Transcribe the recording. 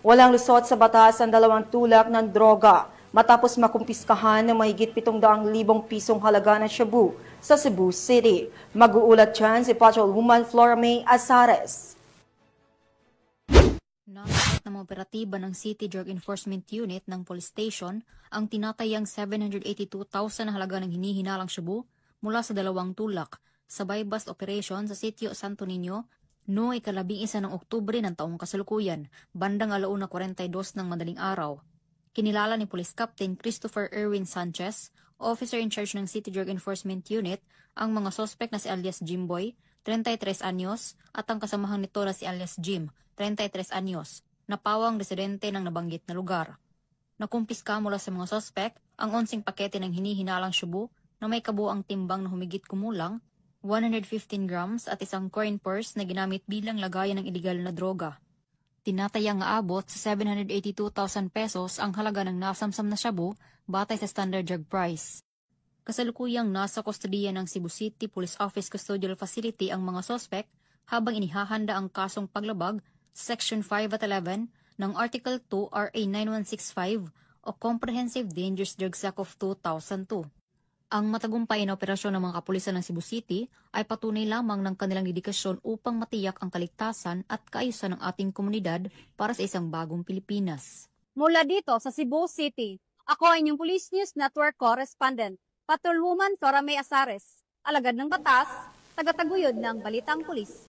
Walang lusot sa batas ang 2 tulak ng droga matapos makumpiskahan ng mahigit 700,000 pisong halaga ng shabu sa Cebu City. Mag-uulat dyan si Patrolwoman Flora May Azares. Nasagot ng mga operatiba ng City Drug Enforcement Unit ng Police Station ang tinatayang 782,000 na halaga ng hinihinalang shabu mula sa 2 tulak sa buy-bust operation sa Sitio Santo Niño noong 11 ng Oktubre ng taong kasalukuyan, bandang 1:42 ng madaling araw. Kinilala ni Police Captain Christopher Erwin Sanchez, officer in charge ng City Drug Enforcement Unit, ang mga sospek na si alias Jimboy, 33 anyos, at ang kasamahan nito na si alias Jim, 33 anyos, na pawang residente ng nabanggit na lugar. Nakumpiska mula sa mga sospek ang 11 pakete ng hinihinalang shabu na may kabuang timbang na humigit kumulang 115 grams at isang coin purse na ginamit bilang lagayan ng iligal na droga. Tinatayang aabot sa 782,000 pesos ang halaga ng nasamsam na shabu batay sa standard drug price. Kasalukuyang nasa kustodiya ng Cebu City Police Office Custodial Facility ang mga sospek habang inihahanda ang kasong paglabag sa Section 5 at 11 ng Article 2 RA 9165 o Comprehensive Dangerous Drugs Act of 2002. Ang matagumpay na operasyon ng mga kapulisan ng Cebu City ay patunay lamang ng kanilang dedikasyon upang matiyak ang kaligtasan at kaayusan ng ating komunidad para sa isang bagong Pilipinas. Mula dito sa Cebu City, ako ay inyong Police News Network Correspondent, Patrolwoman Flora May Azares, alagad ng batas, tagataguyod ng Balitang Pulis.